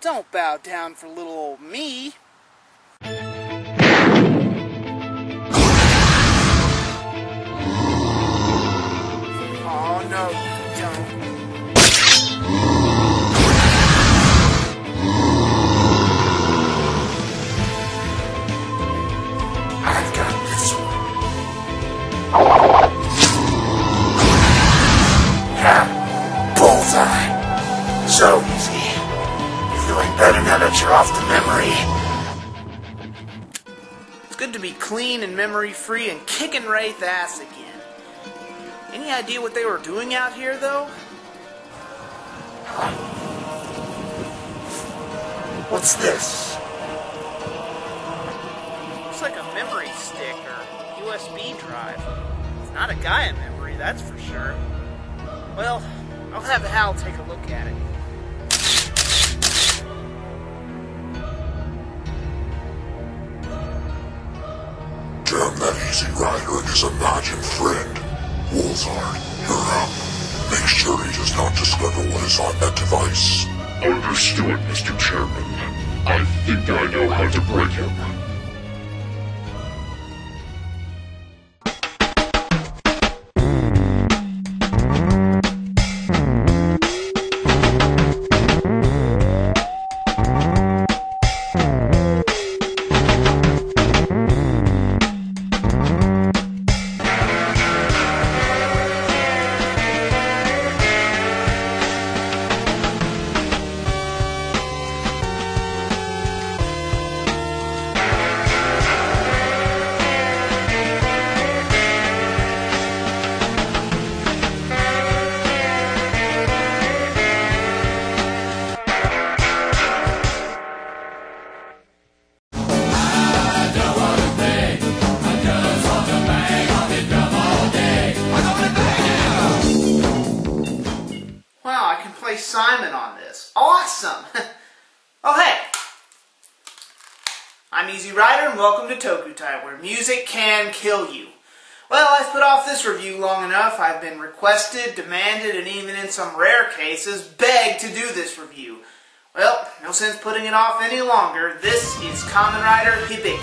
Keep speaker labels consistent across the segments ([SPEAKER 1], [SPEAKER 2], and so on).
[SPEAKER 1] Don't bow down for little old me. Oh no, you don't.
[SPEAKER 2] I've got this one. Yeah, bullseye. So easy. Feeling better now that you're off the memory.
[SPEAKER 1] It's good to be clean and memory-free and kicking Wraith ass again. Any idea what they were doing out here, though?
[SPEAKER 2] What's this?
[SPEAKER 1] Looks like a memory stick or USB drive. It's not a Gaia memory, that's for sure. Well, I'll have Hal take a look at it.
[SPEAKER 2] Damn that Easy Rider and his imagined friend. Wolzard, you're up. Make sure he does not discover what is on that device. Understood, Mr. Chairman. I think I know how to break him.
[SPEAKER 1] Simon on this. Awesome! Oh hey! I'm Easy Rider and welcome to Toku Time, where music can kill you. Well, I've put off this review long enough. I've been requested, demanded, and even in some rare cases, begged to do this review. Well, no sense putting it off any longer. This is Kamen Rider Hibiki.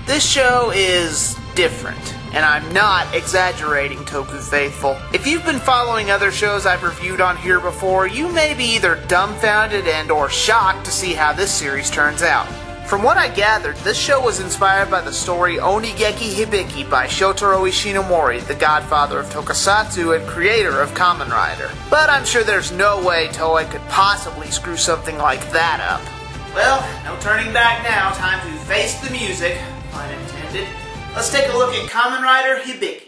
[SPEAKER 1] This show is different. And I'm not exaggerating, Toku faithful. If you've been following other shows I've reviewed on here before, you may be either dumbfounded and or shocked to see how this series turns out. From what I gathered, this show was inspired by the story Onigeki Hibiki by Shotaro Ishinomori, the godfather of tokusatsu and creator of Kamen Rider. But I'm sure there's no way Toei could possibly screw something like that up. Well, no turning back now, time to face the music, pun intended. Let's take a look at Kamen Rider Hibiki.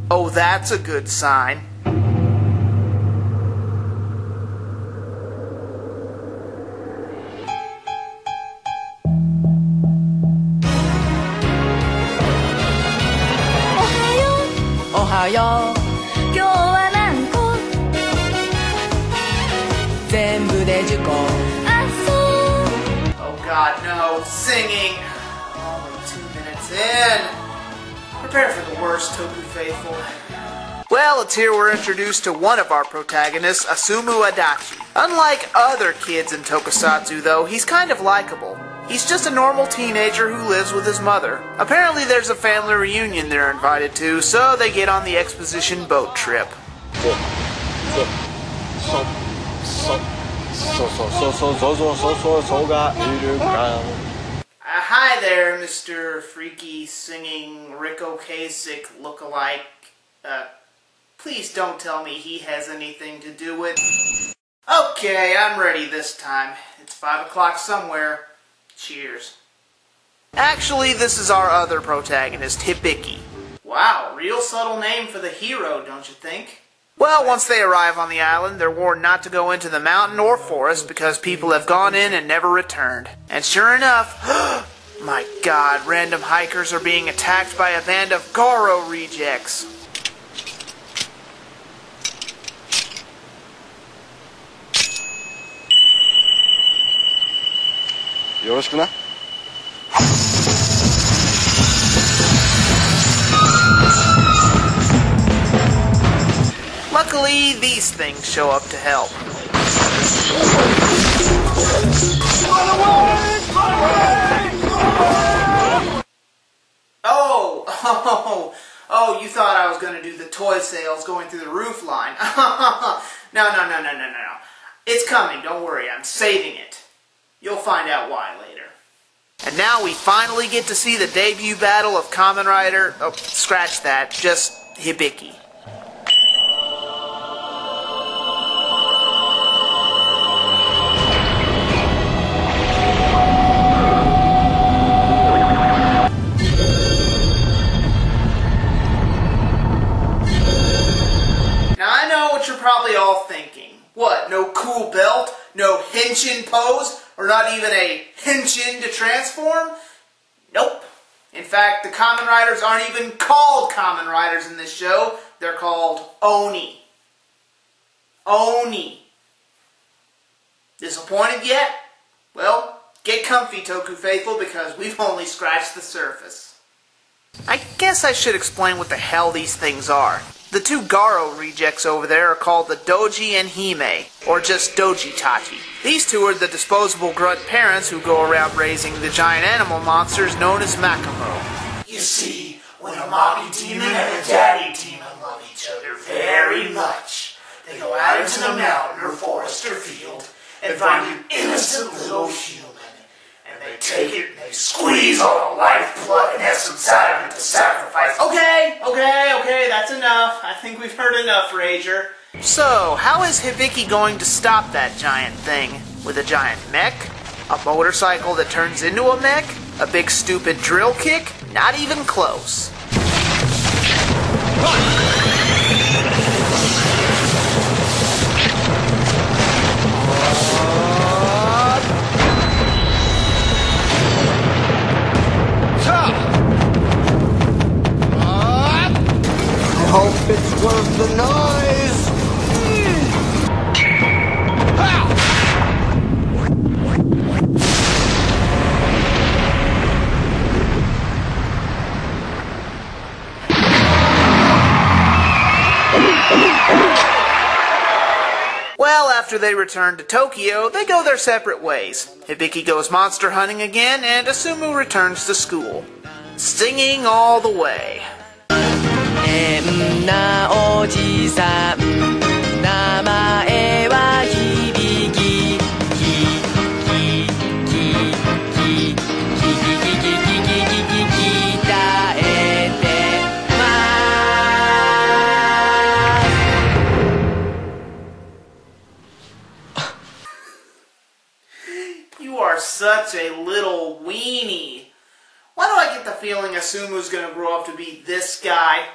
[SPEAKER 1] Oh, that's a good sign.
[SPEAKER 3] Ohayo, 今日は何個全部で10個
[SPEAKER 1] Oh God, no. Singing. Only 2 minutes in. Prepare for the worst, Toku faithful. Well, it's here we're introduced to one of our protagonists, Asumu Adachi. Unlike other kids in tokusatsu, though, he's kind of likable. He's just a normal teenager who lives with his mother. Apparently there's a family reunion they're invited to, so they get on the exposition boat trip. Hi there, Mr. Freaky Singing Rico Kasich lookalike. Please don't tell me he has anything to do with... Okay, I'm ready this time. It's 5 o'clock somewhere. Cheers. Actually, this is our other protagonist, Hibiki. Wow, real subtle name for the hero, don't you think? Well, once they arrive on the island, they're warned not to go into the mountain or forest because people have gone in and never returned. And sure enough, my God, random hikers are being attacked by a band of Goro rejects.
[SPEAKER 4] Yoroshiku.
[SPEAKER 1] luckily, these things show up to help. Oh, you thought I was going to do the toy sales going through the roof line. No. It's coming, don't worry, I'm saving it. You'll find out why later. And now we finally get to see the debut battle of Kamen Rider, oh, scratch that, just Hibiki. You're probably all thinking, what, no cool belt, no henshin pose, or not even a henshin to transform? Nope. In fact, the Kamen Riders aren't even called Kamen Riders in this show, they're called Oni. Oni. Disappointed yet? Well, get comfy, Toku faithful, because we've only scratched the surface. I guess I should explain what the hell these things are. The two Garo rejects over there are called the Doji and Hime, or just Doji Tachi. These two are the disposable grunt parents who go around raising the giant animal monsters known as Makamo.
[SPEAKER 4] You see, when a mommy demon and a daddy demon love each other very much, they go out into the mountain or forest or field and find an innocent little human. And they take it and they squeeze all the lifeblood and essence out of it to sacrifice.
[SPEAKER 1] Okay, that's enough. I think we've heard enough, Rager. So, how is Hibiki going to stop that giant thing? With a giant mech? A motorcycle that turns into a mech? A big stupid drill kick? Not even close.
[SPEAKER 5] Hope it's worth the noise!
[SPEAKER 1] Well, after they return to Tokyo, they go their separate ways. Hibiki goes monster hunting again, and Asumu returns to school. Singing all the way.
[SPEAKER 3] 変なおじさん名前は響き鍛えてます
[SPEAKER 1] You are such a little weenie. Why do I get the feeling Asumu's gonna grow up to be this guy?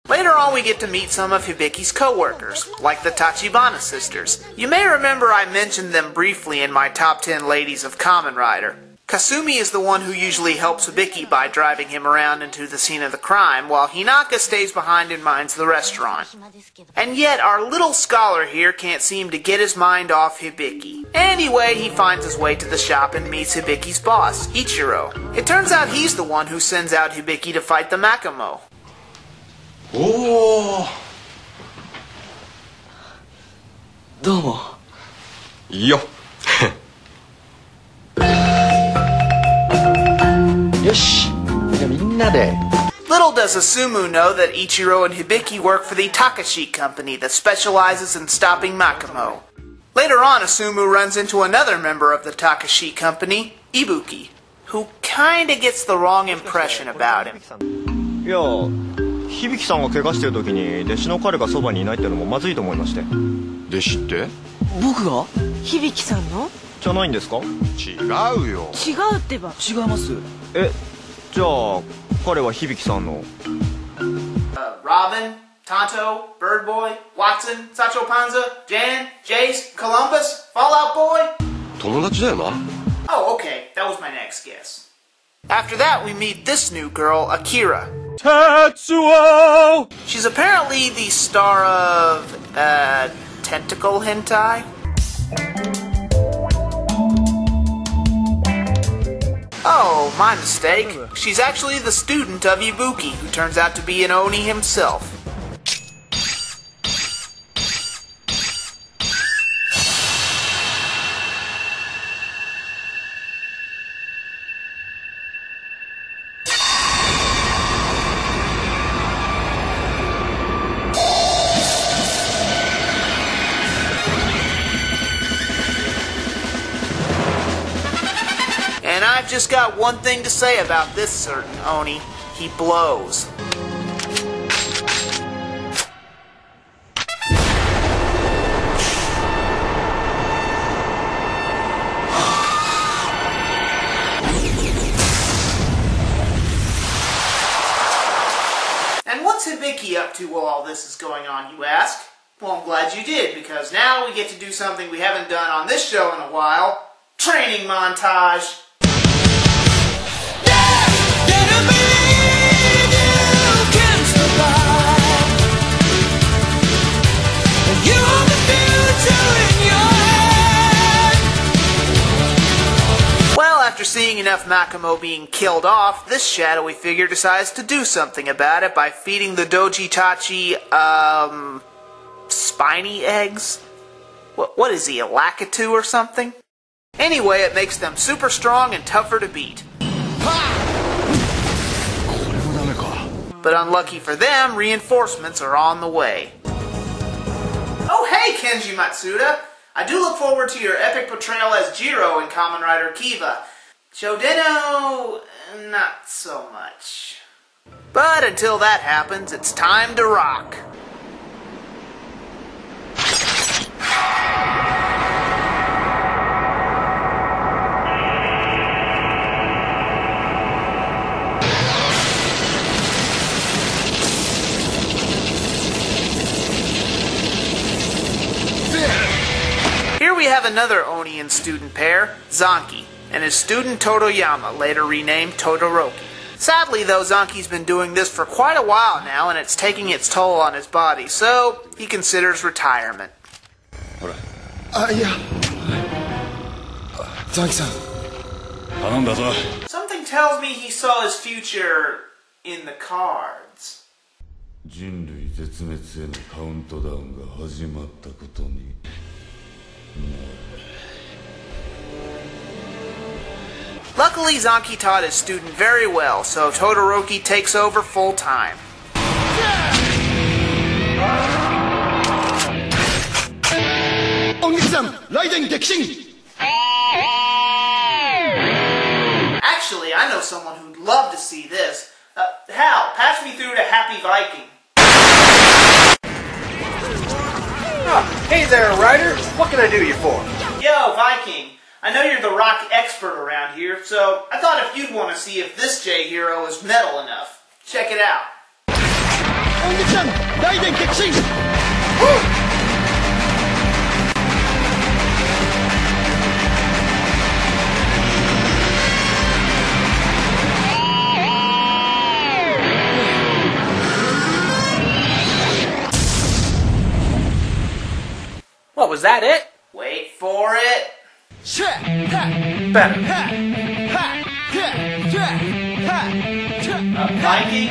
[SPEAKER 1] Later on, we get to meet some of Hibiki's co-workers, like the Tachibana sisters. You may remember I mentioned them briefly in my top 10 ladies of Kamen Rider. Kasumi is the one who usually helps Hibiki by driving him around into the scene of the crime, while Hinaka stays behind and minds the restaurant. And yet, our little scholar here can't seem to get his mind off Hibiki. Anyway, he finds his way to the shop and meets Hibiki's boss, Ichiro. It turns out he's the one who sends out Hibiki to fight the Makamo.
[SPEAKER 5] おおどうも
[SPEAKER 6] いいよ
[SPEAKER 5] よしじゃあみんなで
[SPEAKER 1] Little does Asumu know that Ichiro and Hibiki work for the Takashi company that specializes in stopping Makamo. Later on, Asumu runs into another member of the Takashi company, Ibuki, who kinda gets the wrong impression about him.
[SPEAKER 6] いや響さんが怪我してる時に弟子の彼がそばにいないってのもまずいと思いまして弟子って
[SPEAKER 7] 僕が響さんの
[SPEAKER 6] じゃないんですか
[SPEAKER 2] 違うよ
[SPEAKER 7] 違うってば
[SPEAKER 5] 違います
[SPEAKER 6] えじゃあ彼は響さんの
[SPEAKER 1] Robin, Tonto, Bird Boy, Watson, Sacho Panza, Jan, Jace, Columbus, Fallout Boy?
[SPEAKER 2] 友達だよな
[SPEAKER 1] Oh, okay, that was my next guess. After that, we meet this new girl, Akira.
[SPEAKER 6] Tetsuo!
[SPEAKER 1] She's apparently the star of, tentacle hentai? Oh, my mistake. She's actually the student of Ibuki, who turns out to be an Oni himself. I've just got one thing to say about this certain Oni. He blows. And what's Hibiki up to while all this is going on, you ask? Well, I'm glad you did, because now we get to do something we haven't done on this show in a while. Training montage. Well, after seeing enough Makamo being killed off, this shadowy figure decides to do something about it by feeding the Dojitachi, spiny eggs? What is he, a Lakitu or something? Anyway, it makes them super strong and tougher to beat. But unlucky for them, reinforcements are on the way. Oh hey, Kenji Matsuda! I do look forward to your epic portrayal as Jiro in Kamen Rider Kiva. Shodeno, not so much. But until that happens, it's time to rock. Here we have another Onian student pair, Zanki, and his student Toroyama, later renamed Todoroki. Sadly though, Zanki's been doing this for quite a while now, and it's taking its toll on his body, so he considers retirement. Something tells me he saw his future in the cards.
[SPEAKER 8] 人類絶滅へのカウントダウンが始まったことに。
[SPEAKER 1] Luckily, Zanki taught his student very well, so Todoroki takes over full time. Actually, I know someone who'd love to see this. Hal, patch me through to Happy Viking.
[SPEAKER 9] Hey there, Ryder. What can I do you for?
[SPEAKER 1] Yo, Viking. I know you're the rock expert around here, so I thought if you'd want to see if this J-Hero is metal enough. Check it out.
[SPEAKER 9] What, was that it?
[SPEAKER 1] Wait for it.
[SPEAKER 9] Better.
[SPEAKER 1] Viking?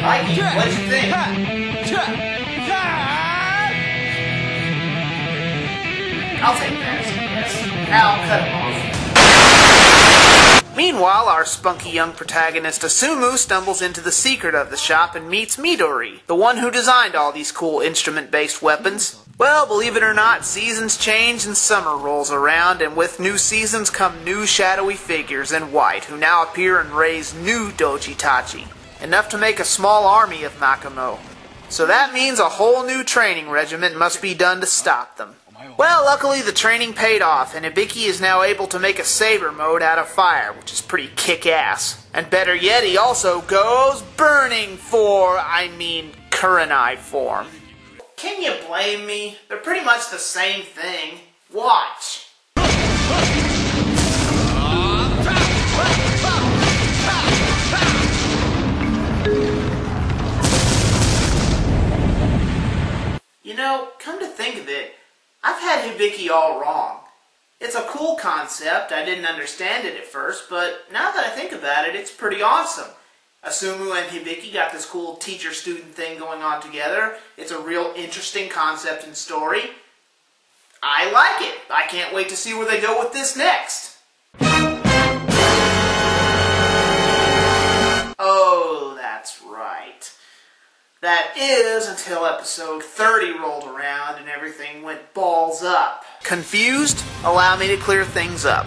[SPEAKER 1] Viking, what'd you think? I'll take that as a yes. Now cut him off. Meanwhile, our spunky young protagonist Asumu stumbles into the secret of the shop and meets Midori, the one who designed all these cool instrument-based weapons. Well, believe it or not, seasons change and summer rolls around, and with new seasons come new shadowy figures in white who now appear and raise new Dojitachi, enough to make a small army of Makamo. So that means a whole new training regiment must be done to stop them. Well, luckily the training paid off, and Hibiki is now able to make a saber mode out of fire, which is pretty kick-ass. And better yet, he also goes burning Kurenai form. Can you blame me? They're pretty much the same thing. Watch. You know, come to think of it, I've had Hibiki all wrong. It's a cool concept, I didn't understand it at first, but now that I think about it, it's pretty awesome. Asumu and Hibiki got this cool teacher-student thing going on together. It's a real interesting concept and story. I like it. I can't wait to see where they go with this next. Oh, that's right. That is until episode 30 rolled around and everything went balls up. Confused? Allow me to clear things up.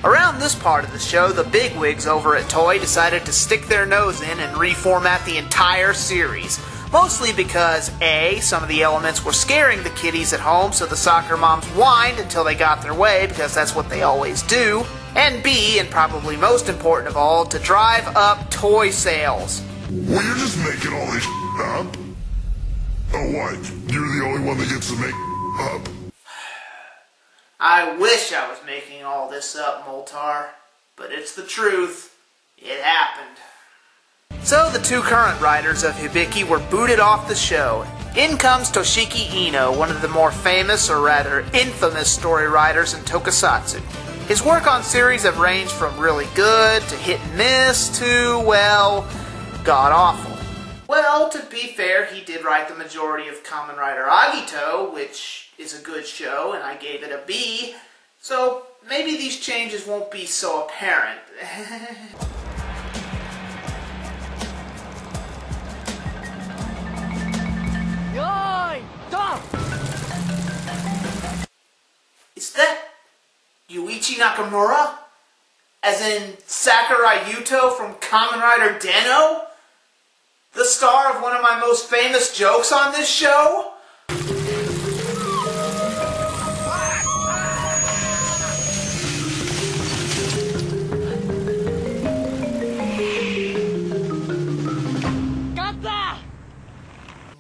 [SPEAKER 1] Around this part of the show, the bigwigs over at Toei decided to stick their nose in and reformat the entire series. Mostly because A, some of the elements were scaring the kiddies at home, so the soccer moms whined until they got their way, because that's what they always do. And B, and probably most important of all, to drive up toy sales.
[SPEAKER 2] Well, you're just making all this up? Oh, what? You're the only one that gets to make up?
[SPEAKER 1] I wish I was making all this up, Moltar, but it's the truth. It happened. So the two current writers of Hibiki were booted off the show. In comes Toshiki Ino, one of the more famous, or rather infamous, story writers in tokusatsu. His work on series have ranged from really good to hit and miss to, well, god-awful. Well, to be fair, he did write the majority of Kamen Rider Agito, which is a good show, and I gave it a B, so maybe these changes won't be so apparent. Is that Yuichi Nakamura? As in Sakurai Yuto from Kamen Rider Den-O? The star of one of my most famous jokes on this show?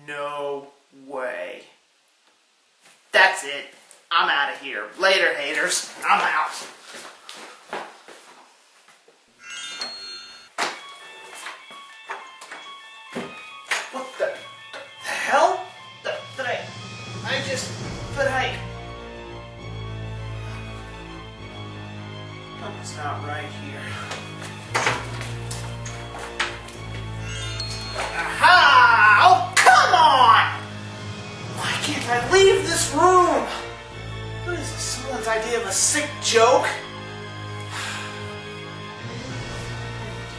[SPEAKER 1] No way. That's it. I'm out of here. Later, haters. I'm out. What the hell? Something's not right here. Aha! Oh, come on! Why can't I leave this room? What is this, someone's idea of a sick joke?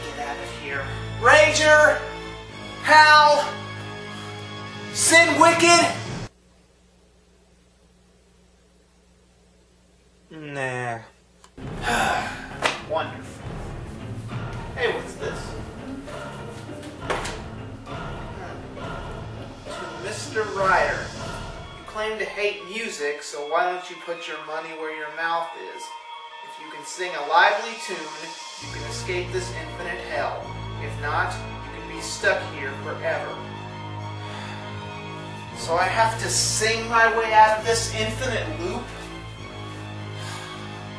[SPEAKER 1] Get out of here. Rager! Hal! Sin Wicked!
[SPEAKER 6] Nah.
[SPEAKER 1] Wonderful. Hey, what's this? To Mr. Ryder. You claim to hate music, so why don't you put your money where your mouth is? If you can sing a lively tune, you can escape this infinite hell. If not, you can be stuck here forever. So I have to sing my way out of this infinite loop?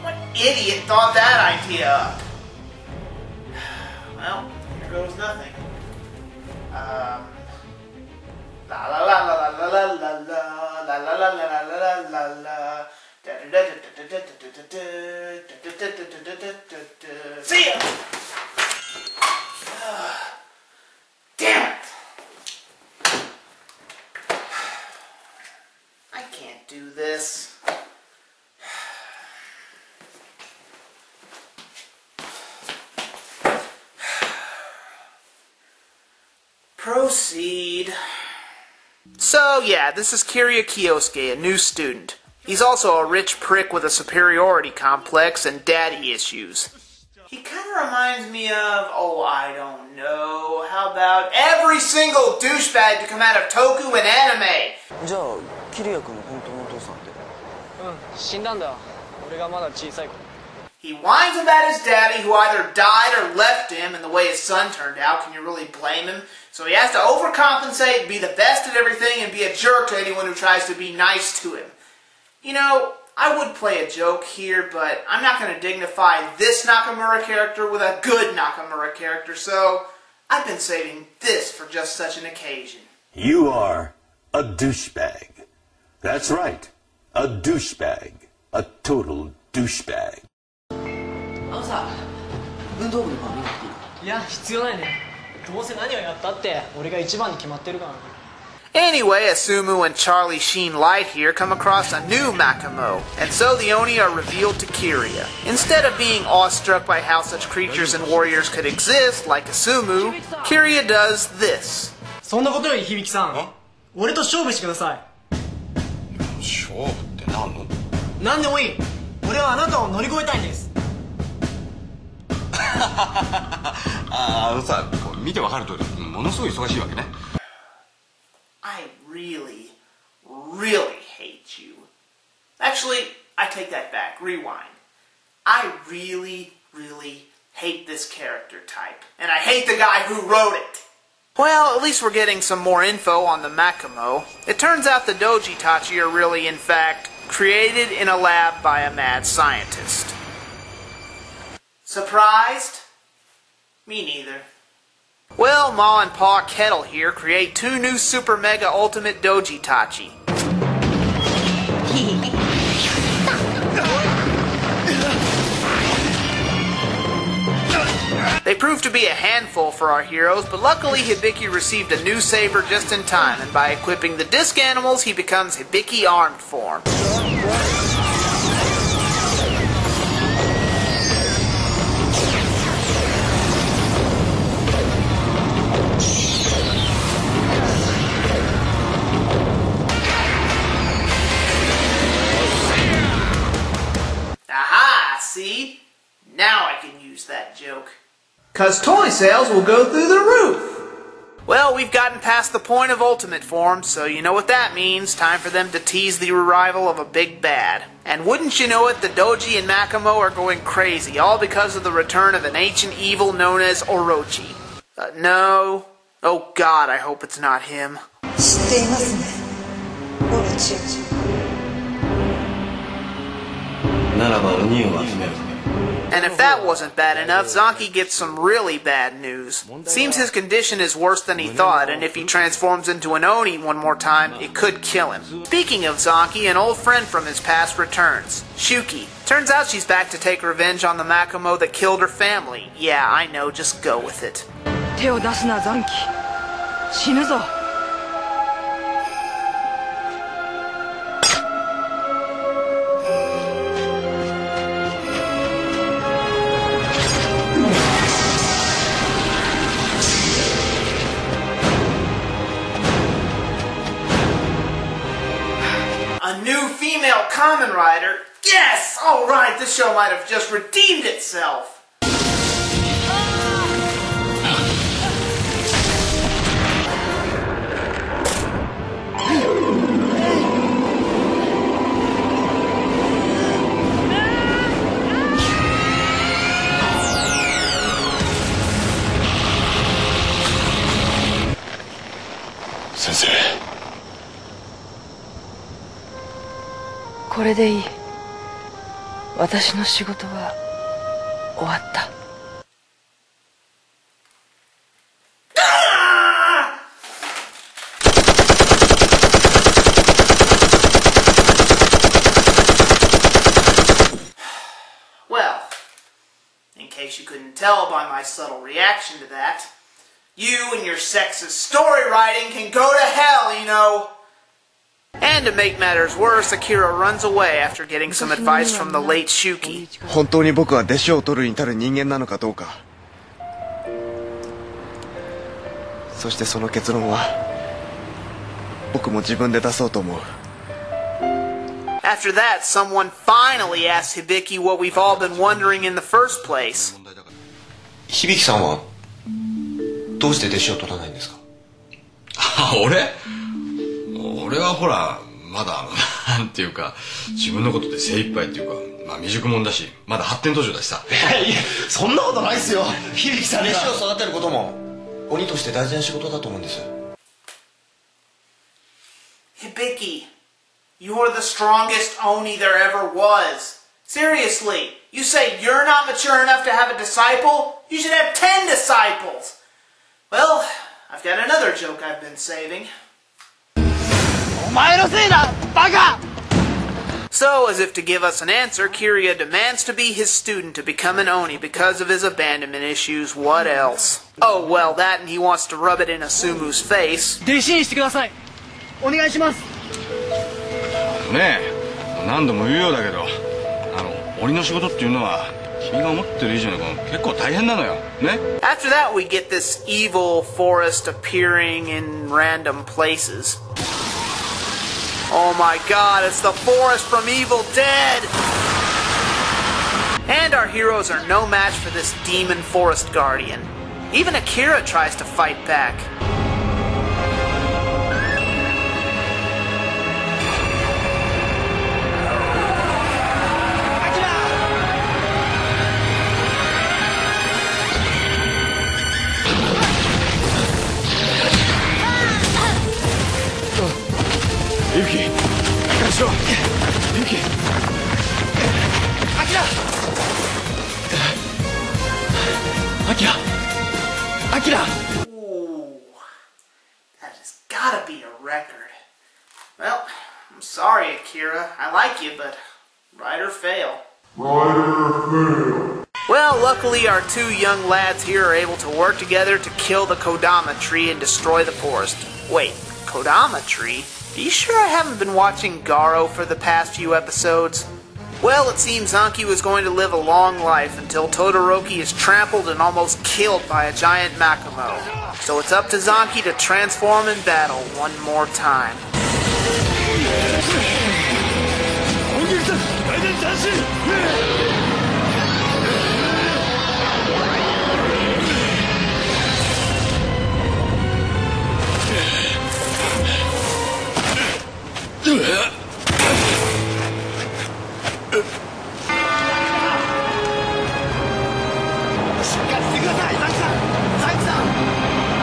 [SPEAKER 1] What idiot thought that idea up? Well, here goes nothing. La la la la la la la la la la la la la la la. See ya! Damn it! I can't do this. Proceed. So yeah, this is Kiryu Kyosuke, a new student. He's also a rich prick with a superiority complex and daddy issues. He kind of reminds me of, oh, I don't know, how about every single douchebag to come out of Toku and anime?
[SPEAKER 3] じゃあ、キリヤ君の本当のお父さんって？死んだんだ。俺がまだ小さい頃。
[SPEAKER 1] He whines about his daddy, who either died or left him, and the way his son turned out, can you really blame him? So he has to overcompensate, be the best at everything, and be a jerk to anyone who tries to be nice to him. You know, I would play a joke here, but I'm not going to dignify this Nakamura character with a good Nakamura character, so I've been saving this for just such an occasion.
[SPEAKER 10] You are a douchebag. That's right, a douchebag. A total douchebag.
[SPEAKER 3] あのさ、運動部の番見なくていいか？いや、必要ないね。どうせ何をやったって、俺が一番に決まってるから。
[SPEAKER 1] Anyway, Asumu and Charlie Sheen Light here come across a new Makamo, and so the Oni are revealed to Kiryu. Instead of being awestruck by how such creatures and warriors could exist, like Asumu, Kiryu does this.
[SPEAKER 11] そんなことより響さん、俺と勝負してください。
[SPEAKER 12] 勝負って何の？
[SPEAKER 11] 何でもいい。俺はあなたを乗り越えたいんです。
[SPEAKER 12] さ、見てわかる通り、ものすごい忙しいわけね。
[SPEAKER 1] I really, really hate you. Actually, I take that back. Rewind. I really, really hate this character type. And I hate the guy who wrote it. Well, at least we're getting some more info on the Makamo. It turns out the Dojitachi are really, in fact, created in a lab by a mad scientist. Surprised? Me neither. Well, Ma and Pa Kettle here create 2 new Super Mega Ultimate Dojitachi. They proved to be a handful for our heroes, but luckily Hibiki received a new saber just in time, and by equipping the disc animals, he becomes Hibiki armed form. Aha! See? Now I can use that joke. 'Cause toy sales will go through the roof! Well, we've gotten past the point of ultimate form, so you know what that means. Time for them to tease the arrival of a big bad. And wouldn't you know it, the Doji and Makamo are going crazy, all because of the return of an ancient evil known as Orochi. No. Oh God, I hope it's not him. And if that wasn't bad enough, Zanki gets some really bad news. Seems his condition is worse than he thought, and if he transforms into an Oni one more time, it could kill him. Speaking of Zanki, an old friend from his past returns. Shuki. Turns out she's back to take revenge on the Makamo that killed her family. Yeah, I know, just go with it.
[SPEAKER 7] 手を出すな、残機。死ぬぞ。
[SPEAKER 1] A new female Kamen Rider? Yes! Alright, this show might have just redeemed itself!
[SPEAKER 2] Sensei.
[SPEAKER 7] これでいい。私の仕事は終わった。
[SPEAKER 1] Well, in case you couldn't tell by my subtle reaction to that, you and your sexist story writing can go to hell, you know. And to make matters worse, Akira runs away after getting some advice from the late Shuki.
[SPEAKER 6] 本当に僕は弟子を取るに至る人間なのかどうか。そしてその結論は僕も自分で出そうと思う。
[SPEAKER 1] After that, someone finally asks Hibiki what we've all been wondering in the first place.
[SPEAKER 13] 響さんはどうして弟子を取らないんですか？
[SPEAKER 12] あ、俺はほらまだなんていうか自分のことで精一杯っていうか、まあ未熟者だしまだ発展途上だしさ。
[SPEAKER 13] いやそんなことないっすよ。響さんが弟子を育てることも鬼として大事な仕事だと思うんです。
[SPEAKER 1] Hibiki, you're the strongest Oni there ever was. Seriously, you say you're not mature enough to have a disciple? You should have 10 disciples. Well, I've got another joke I've been saving. So, as if to give us an answer, Kiryu demands to be his student to become an Oni because of his abandonment issues. What else? Oh, well, that and he wants to rub it in Asumu's face.
[SPEAKER 11] 弟子にしてください。お願いします。
[SPEAKER 12] ねえ、何度も言うようだけど、鬼の仕事っていうのは君が思ってる以上に結構大変なのよ。ね。
[SPEAKER 1] After that, we get this evil forest appearing in random places. Oh my god, it's the forest from Evil Dead! And our heroes are no match for this demon forest guardian. Even Akira tries to fight back.
[SPEAKER 12] Hibiki! Hibiki! Akira! Akira!
[SPEAKER 1] Ooh, that has gotta be a record. Well, I'm sorry, Akira. I like you, but writer fail. Well, luckily our two young lads here are able to work together to kill the Kodama tree and destroy the forest. Wait, Kodama tree? Are you sure I haven't been watching Garo for the past few episodes? Well, it seems Anki was going to live a long life until Todoroki is trampled and almost killed by a giant Makumo. So it's up to Zanki to transform in battle one more time.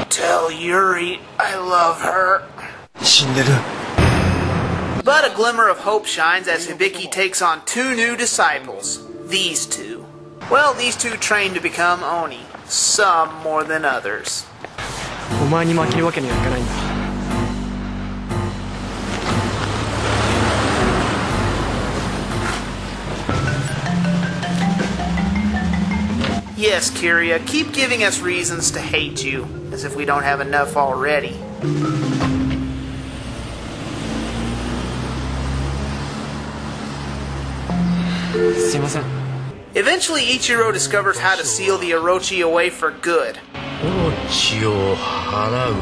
[SPEAKER 1] Tell Yuri I love her. But a glimmer of hope shines as Hibiki takes on two new disciples. These two. Well, these two train to become Oni. Some more than others.
[SPEAKER 3] お前に負けるわけにはいかないんだ。
[SPEAKER 1] Yes, Kiria, keep giving us reasons to hate you, as if we don't have enough already. Eventually, Ichiro discovers how to seal the Orochi away for good.
[SPEAKER 12] Orochiを払う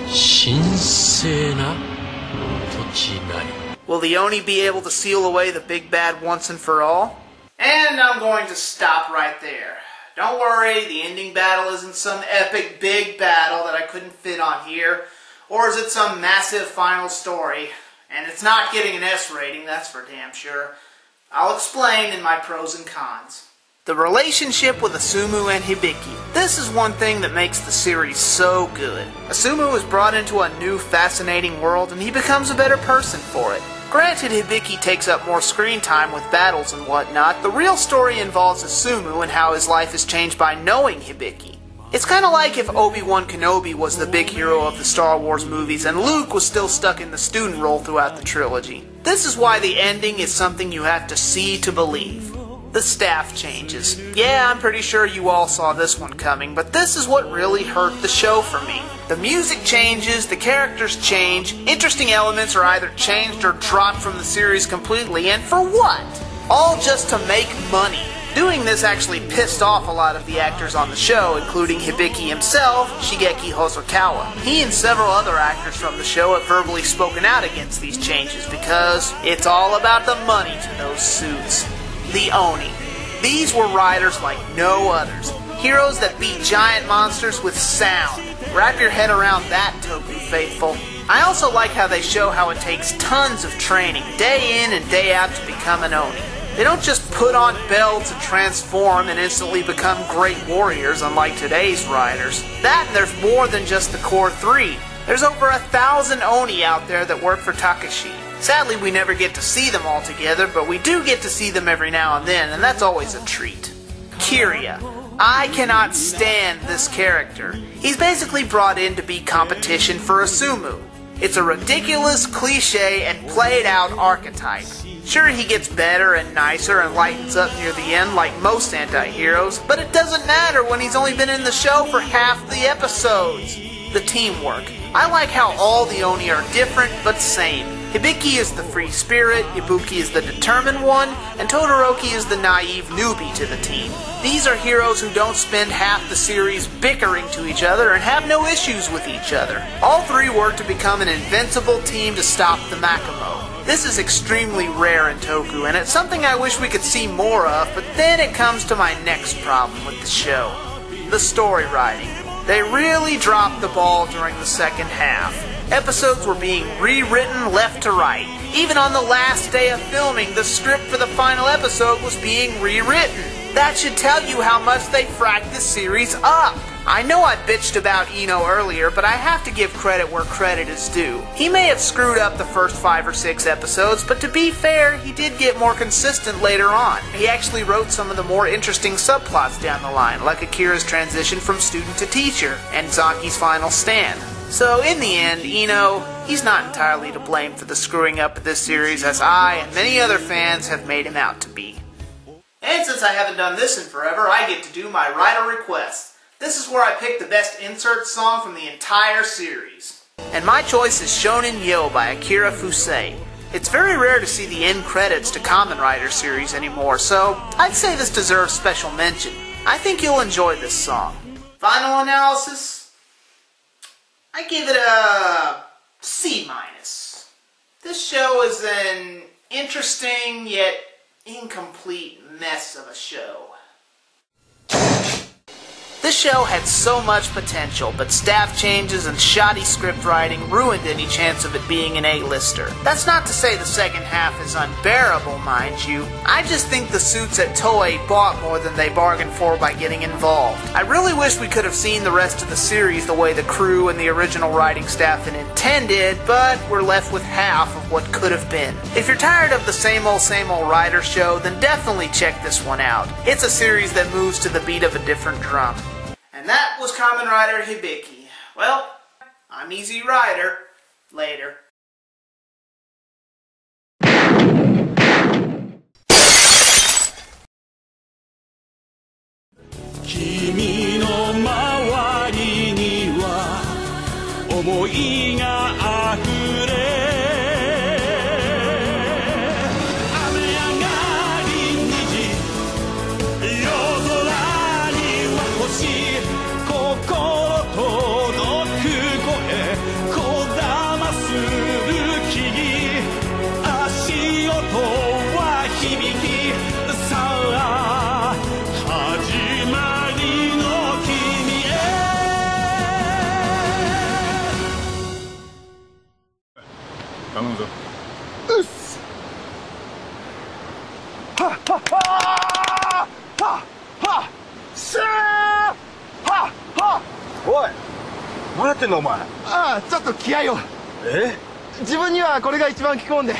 [SPEAKER 12] 神聖な土地なり。
[SPEAKER 1] Will the Oni be able to seal away the big bad once and for all? And I'm going to stop right there. Don't worry, the ending battle isn't some epic big battle that I couldn't fit on here, or is it some massive final story, and it's not getting an S rating, that's for damn sure. I'll explain in my pros and cons. The relationship with Asumu and Hibiki. This is one thing that makes the series so good. Asumu is brought into a new fascinating world and he becomes a better person for it. Granted, Hibiki takes up more screen time with battles and whatnot. The real story involves Asumu and how his life is changed by knowing Hibiki. It's kind of like if Obi-Wan Kenobi was the big hero of the Star Wars movies and Luke was still stuck in the student role throughout the trilogy. This is why the ending is something you have to see to believe. The staff changes. Yeah, I'm pretty sure you all saw this one coming, but this is what really hurt the show for me. The music changes, the characters change, interesting elements are either changed or dropped from the series completely, and for what? All just to make money. Doing this actually pissed off a lot of the actors on the show, including Hibiki himself, Shigeki Hosokawa. He and several other actors from the show have verbally spoken out against these changes because it's all about the money to those suits. The Oni. These were riders like no others. Heroes that beat giant monsters with sound. Wrap your head around that, Toku faithful. I also like how they show how it takes tons of training, day in and day out, to become an Oni. They don't just put on belts and transform and instantly become great warriors unlike today's riders. That and there's more than just the core three. There's over 1,000 Oni out there that work for Takashi. Sadly, we never get to see them all together, but we do get to see them every now and then, and that's always a treat. Kiria. I cannot stand this character. He's basically brought in to be competition for Asumu. It's a ridiculous, cliche, and played-out archetype. Sure, he gets better and nicer and lightens up near the end like most anti-heroes, but it doesn't matter when he's only been in the show for half the episodes. The teamwork. I like how all the Oni are different but same. Hibiki is the free spirit, Ibuki is the determined one, and Todoroki is the naive newbie to the team. These are heroes who don't spend half the series bickering to each other and have no issues with each other. All three work to become an invincible team to stop the Makumo. This is extremely rare in Toku, and it's something I wish we could see more of, but then it comes to my next problem with the show. The story writing. They really dropped the ball during the second half. Episodes were being rewritten left to right. Even on the last day of filming, the script for the final episode was being rewritten. That should tell you how much they fracked the series up. I know I bitched about Eno earlier, but I have to give credit where credit is due. He may have screwed up the first 5 or 6 episodes, but to be fair, he did get more consistent later on. He actually wrote some of the more interesting subplots down the line, like Akira's transition from student to teacher, and Zaki's final stand. So in the end, Eno, he's not entirely to blame for the screwing up of this series as I and many other fans have made him out to be. And since I haven't done this in forever, I get to do my writer request. This is where I pick the best insert song from the entire series. And my choice is Shonen Yo by Akira Fusei. It's very rare to see the end credits to Kamen Rider series anymore, so I'd say this deserves special mention. I think you'll enjoy this song. Final analysis? I give it a C-. This show is an interesting yet incomplete mess of a show. This show had so much potential, but staff changes and shoddy script writing ruined any chance of it being an A-lister. That's not to say the second half is unbearable, mind you. I just think the suits at Toei bought more than they bargained for by getting involved. I really wish we could have seen the rest of the series the way the crew and the original writing staff had intended, but we're left with half of what could have been. If you're tired of the same old writer show, then definitely check this one out. It's a series that moves to the beat of a different drum. And that was Kamen Rider Hibiki. Well, I'm Easy Rider. Later.
[SPEAKER 14] 君の周りには思いがあふれ雨上がり虹夜空には星心届く声こだまする木々足音は響きさあ始まりの君へ
[SPEAKER 15] 頼むぞ
[SPEAKER 5] うっすはっはっはーはっはっしゃーはっはっ
[SPEAKER 6] おい何やってんのお前。
[SPEAKER 5] ああちょっと気合を自分にはこれが一番効くもんで